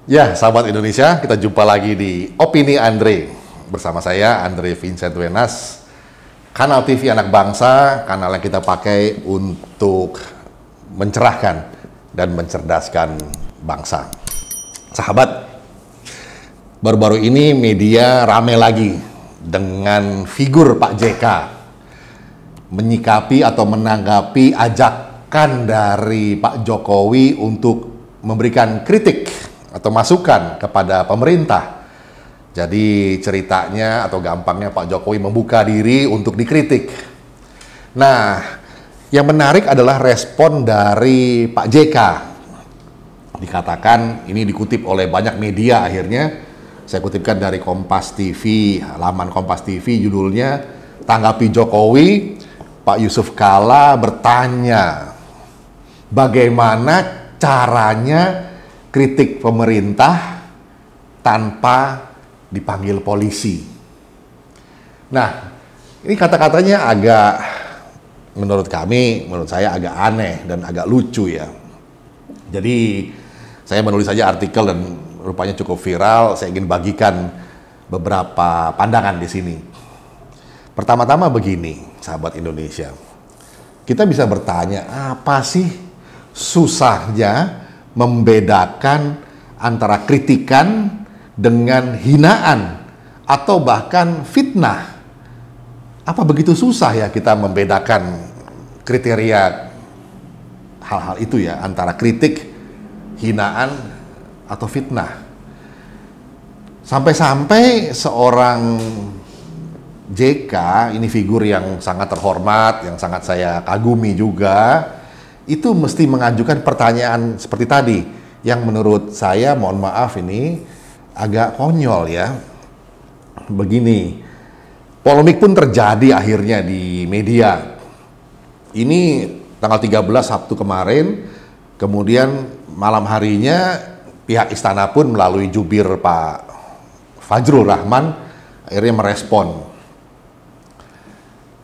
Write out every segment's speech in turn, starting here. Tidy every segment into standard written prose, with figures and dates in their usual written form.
Ya, sahabat Indonesia, kita jumpa lagi di Opini Andre. Bersama saya, Andre Vincent Wenas. Kanal TV Anak Bangsa, kanal yang kita pakai untuk mencerahkan dan mencerdaskan bangsa. Sahabat, baru-baru ini media rame lagi dengan figur Pak JK menyikapi atau menanggapi ajakan dari Pak Jokowi untuk memberikan kritik atau masukan kepada pemerintah. Jadi ceritanya atau gampangnya Pak Jokowi membuka diri untuk dikritik. Nah, yang menarik adalah respon dari Pak JK. Dikatakan, ini dikutip oleh banyak media akhirnya, saya kutipkan dari Kompas TV, laman Kompas TV, judulnya, tanggapi Jokowi, Pak Yusuf Kalla bertanya, bagaimana caranya kritik pemerintah tanpa dipanggil polisi. Nah, ini kata-katanya agak, menurut saya agak aneh dan agak lucu ya. Jadi, saya menulis saja artikel dan rupanya cukup viral, saya ingin bagikan beberapa pandangan di sini. Pertama-tama begini, sahabat Indonesia. Kita bisa bertanya, apa sih susahnya membedakan antara kritikan dengan hinaan atau bahkan fitnah? Apa begitu susah ya kita membedakan kriteria hal-hal itu ya, antara kritik, hinaan, atau fitnah? Sampai-sampai seorang JK, ini figur yang sangat terhormat, yang sangat saya kagumi juga, itu mesti mengajukan pertanyaan seperti tadi, yang menurut saya, mohon maaf ini, agak konyol ya. Begini, polemik pun terjadi akhirnya di media. Ini tanggal 13 Sabtu kemarin, kemudian malam harinya pihak istana pun melalui jubir Pak Fajrul Rahman akhirnya merespon.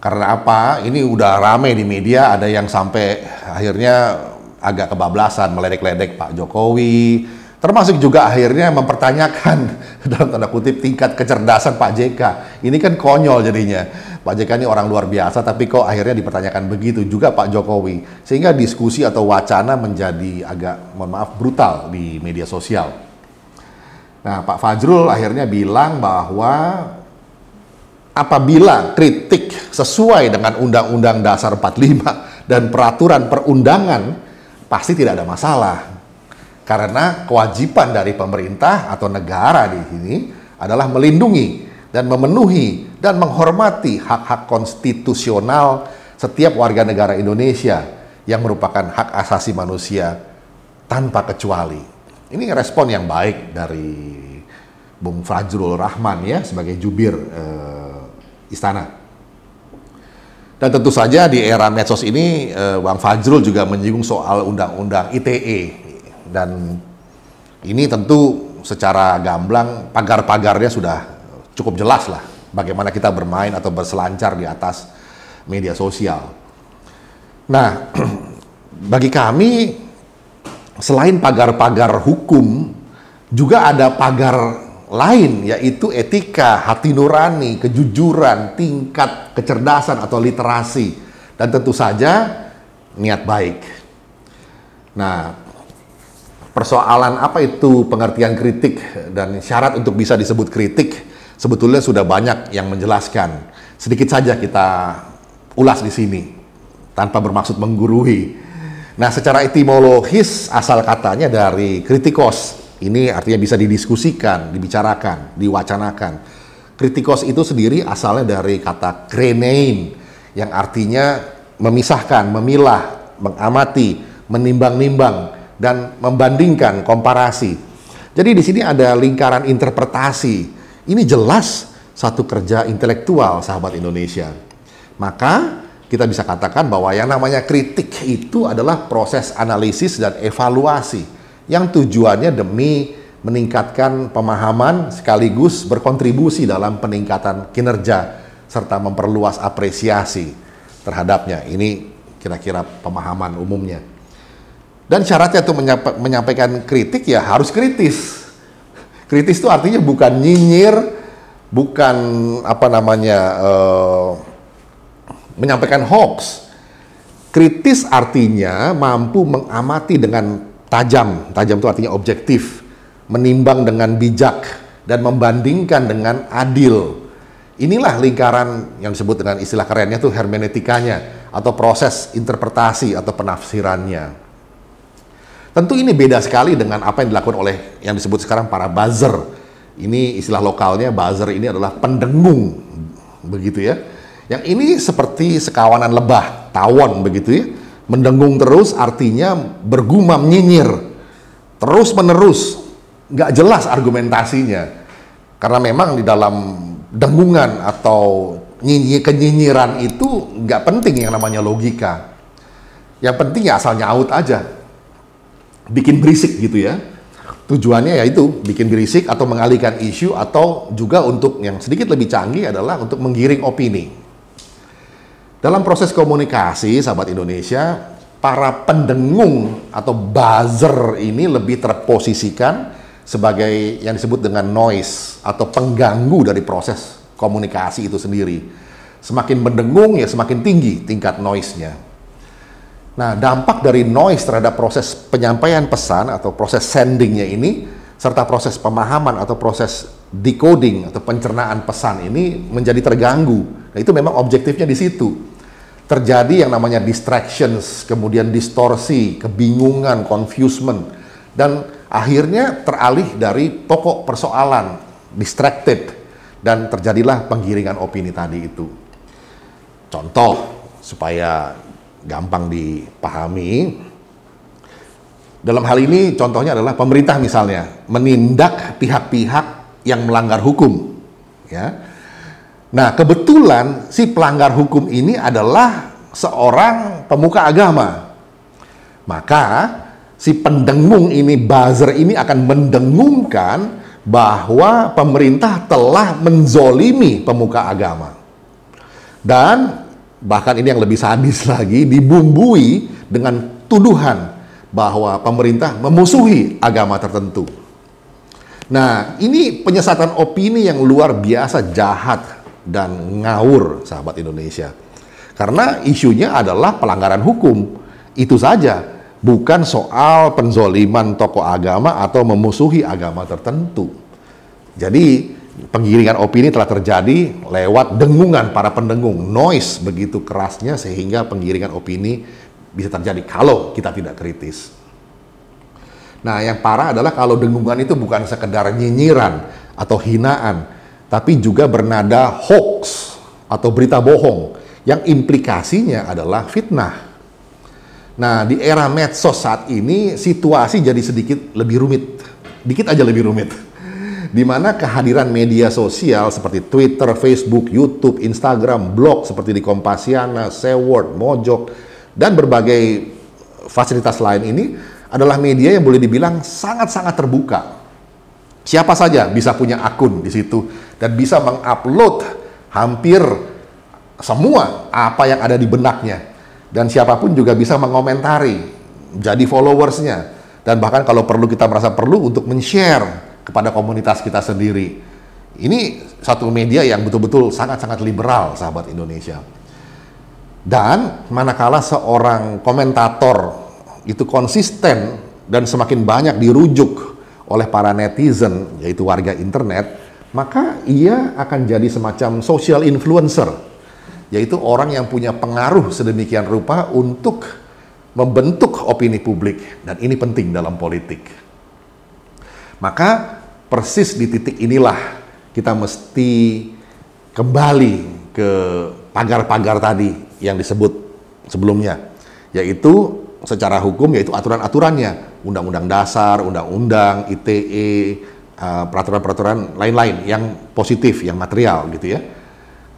Karena apa? Ini udah rame di media, ada yang sampai akhirnya agak kebablasan, meledek-ledek Pak Jokowi, termasuk juga akhirnya mempertanyakan dalam tanda kutip tingkat kecerdasan Pak JK. Ini kan konyol jadinya. Pak JK ini orang luar biasa, tapi kok akhirnya dipertanyakan begitu juga Pak Jokowi. Sehingga diskusi atau wacana menjadi agak, mohon maaf, brutal di media sosial. Nah, Pak Fajrul akhirnya bilang bahwa apabila kritik sesuai dengan Undang-Undang Dasar 45 dan peraturan perundangan, pasti tidak ada masalah. Karena kewajiban dari pemerintah atau negara di sini adalah melindungi dan memenuhi dan menghormati hak-hak konstitusional setiap warga negara Indonesia yang merupakan hak asasi manusia tanpa kecuali. Ini respon yang baik dari Bung Fajrul Rahman ya, sebagai jubir istana. Dan tentu saja di era medsos ini Bang Fajrul juga menyinggung soal undang-undang ITE, dan ini tentu secara gamblang pagar-pagarnya sudah cukup jelas lah bagaimana kita bermain atau berselancar di atas media sosial. Nah, bagi kami selain pagar-pagar hukum juga ada pagar lain, yaitu etika, hati nurani, kejujuran, tingkat kecerdasan atau literasi, dan tentu saja niat baik. Nah, persoalan apa itu pengertian kritik dan syarat untuk bisa disebut kritik, sebetulnya sudah banyak yang menjelaskan. Sedikit saja kita ulas di sini, tanpa bermaksud menggurui. Nah, secara etimologis asal katanya dari kritikos. Ini artinya bisa didiskusikan, dibicarakan, diwacanakan. Kritikos itu sendiri asalnya dari kata krenein, yang artinya memisahkan, memilah, mengamati, menimbang-nimbang, dan membandingkan, komparasi. Jadi di sini ada lingkaran interpretasi. Ini jelas satu kerja intelektual, sahabat Indonesia. Maka kita bisa katakan bahwa yang namanya kritik itu adalah proses analisis dan evaluasi yang tujuannya demi meningkatkan pemahaman sekaligus berkontribusi dalam peningkatan kinerja serta memperluas apresiasi terhadapnya. Ini kira-kira pemahaman umumnya. Dan syaratnya untuk menyampaikan kritik ya harus kritis. Kritis itu artinya bukan nyinyir, bukan menyampaikan hoax. Kritis artinya mampu mengamati dengan tajam. Tajam itu artinya objektif, menimbang dengan bijak, dan membandingkan dengan adil. Inilah lingkaran yang disebut dengan istilah kerennya tuh hermeneutikanya, atau proses interpretasi atau penafsirannya. Tentu ini beda sekali dengan apa yang dilakukan oleh yang disebut sekarang para buzzer. Ini istilah lokalnya, buzzer ini adalah pendengung, begitu ya. Yang ini seperti sekawanan lebah, tawon begitu ya. Mendengung terus artinya bergumam nyinyir, terus menerus, nggak jelas argumentasinya. Karena memang di dalam dengungan atau kenyinyiran itu nggak penting yang namanya logika. Yang penting ya asal nyaut aja, bikin berisik gitu ya. Tujuannya yaitu bikin berisik atau mengalihkan isu, atau juga untuk yang sedikit lebih canggih adalah untuk menggiring opini. Dalam proses komunikasi, sahabat Indonesia, para pendengung atau buzzer ini lebih terposisikan sebagai yang disebut dengan noise atau pengganggu dari proses komunikasi itu sendiri. Semakin mendengung ya semakin tinggi tingkat noise-nya. Nah, dampak dari noise terhadap proses penyampaian pesan atau proses sendingnya ini, serta proses pemahaman atau proses decoding atau pencernaan pesan ini menjadi terganggu. Nah, itu memang objektifnya di situ. Terjadi yang namanya distractions, kemudian distorsi, kebingungan, confusement, dan akhirnya teralih dari pokok persoalan, distracted, dan terjadilah penggiringan opini tadi itu. Contoh, supaya gampang dipahami, dalam hal ini contohnya adalah pemerintah misalnya menindak pihak-pihak yang melanggar hukum, ya. Nah, kebetulan si pelanggar hukum ini adalah seorang pemuka agama. Maka si pendengung ini, buzzer ini akan mendengungkan bahwa pemerintah telah menzolimi pemuka agama. Dan bahkan ini yang lebih sadis lagi, dibumbui dengan tuduhan bahwa pemerintah memusuhi agama tertentu. Nah, ini penyesatan opini yang luar biasa jahat dan ngawur, sahabat Indonesia. Karena isunya adalah pelanggaran hukum. Itu saja, bukan soal penzoliman tokoh agama atau memusuhi agama tertentu. Jadi, penggiringan opini telah terjadi lewat dengungan para pendengung, noise begitu kerasnya sehingga penggiringan opini bisa terjadi kalau kita tidak kritis. Nah, yang parah adalah kalau dengungan itu bukan sekedar nyinyiran atau hinaan, tapi juga bernada hoax atau berita bohong yang implikasinya adalah fitnah. Nah, di era medsos saat ini situasi jadi sedikit lebih rumit, dikit aja lebih rumit. Di mana kehadiran media sosial seperti Twitter, Facebook, YouTube, Instagram, blog seperti di Kompasiana, Seword, Mojok, dan berbagai fasilitas lain ini adalah media yang boleh dibilang sangat-sangat terbuka. Siapa saja bisa punya akun di situ dan bisa mengupload hampir semua apa yang ada di benaknya. Dan siapapun juga bisa mengomentari, jadi followersnya. Dan bahkan kalau perlu, kita merasa perlu untuk men-share kepada komunitas kita sendiri. Ini satu media yang betul-betul sangat-sangat liberal, sahabat Indonesia. Dan manakala seorang komentator itu konsisten dan semakin banyak dirujuk oleh para netizen, yaitu warga internet, maka ia akan jadi semacam social influencer, yaitu orang yang punya pengaruh sedemikian rupa untuk membentuk opini publik, dan ini penting dalam politik. Maka persis di titik inilah kita mesti kembali ke pagar-pagar tadi yang disebut sebelumnya, yaitu secara hukum, yaitu aturan-aturannya, undang-undang dasar, undang-undang, ITE, peraturan-peraturan lain-lain yang positif, yang material gitu ya.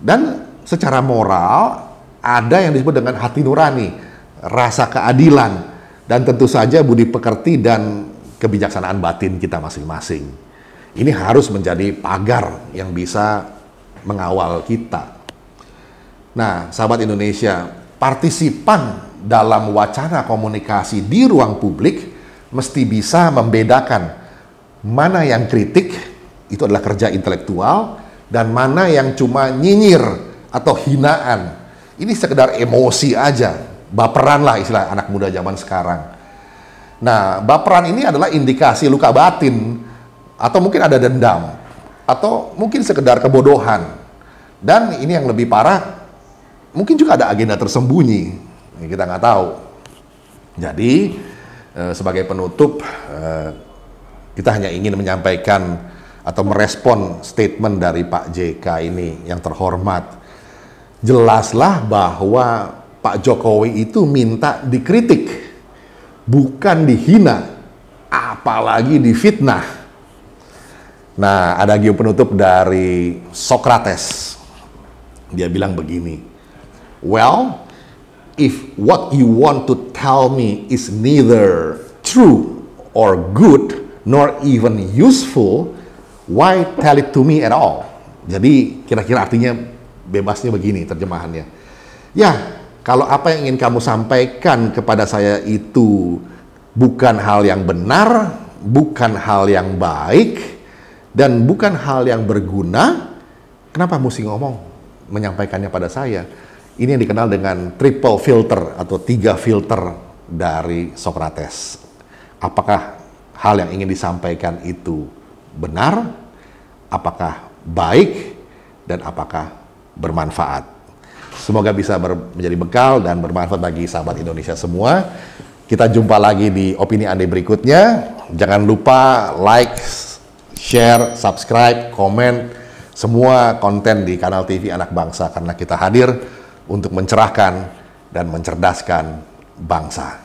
Dan secara moral ada yang disebut dengan hati nurani, rasa keadilan, dan tentu saja budi pekerti dan kebijaksanaan batin kita masing-masing. Ini harus menjadi pagar yang bisa mengawal kita. Nah, sahabat Indonesia, partisipan dalam wacana komunikasi di ruang publik mesti bisa membedakan mana yang kritik itu adalah kerja intelektual, dan mana yang cuma nyinyir atau hinaan. Ini sekedar emosi aja, baperan lah istilah anak muda zaman sekarang. Nah, baperan ini adalah indikasi luka batin, atau mungkin ada dendam, atau mungkin sekedar kebodohan. Dan ini yang lebih parah, mungkin juga ada agenda tersembunyi, kita nggak tahu. Jadi, sebagai penutup, kita hanya ingin menyampaikan atau merespon statement dari Pak JK ini yang terhormat. Jelaslah bahwa Pak Jokowi itu minta dikritik, bukan dihina, apalagi difitnah. Nah, ada gium penutup dari Socrates. Dia bilang begini, "Well, if what you want to tell me is neither true or good, nor even useful, why tell it to me at all?" Jadi kira-kira artinya bebasnya begini terjemahannya. Ya, kalau apa yang ingin kamu sampaikan kepada saya itu bukan hal yang benar, bukan hal yang baik, dan bukan hal yang berguna, kenapa mesti menyampaikannya pada saya? Ini yang dikenal dengan triple filter atau 3 filter dari Socrates. Apakah hal yang ingin disampaikan itu benar, apakah baik, dan apakah bermanfaat. Semoga bisa menjadi bekal dan bermanfaat bagi sahabat Indonesia semua. Kita jumpa lagi di Opini Ande berikutnya. Jangan lupa like, share, subscribe, komen semua konten di kanal TV Anak Bangsa, karena kita hadir untuk mencerahkan dan mencerdaskan bangsa.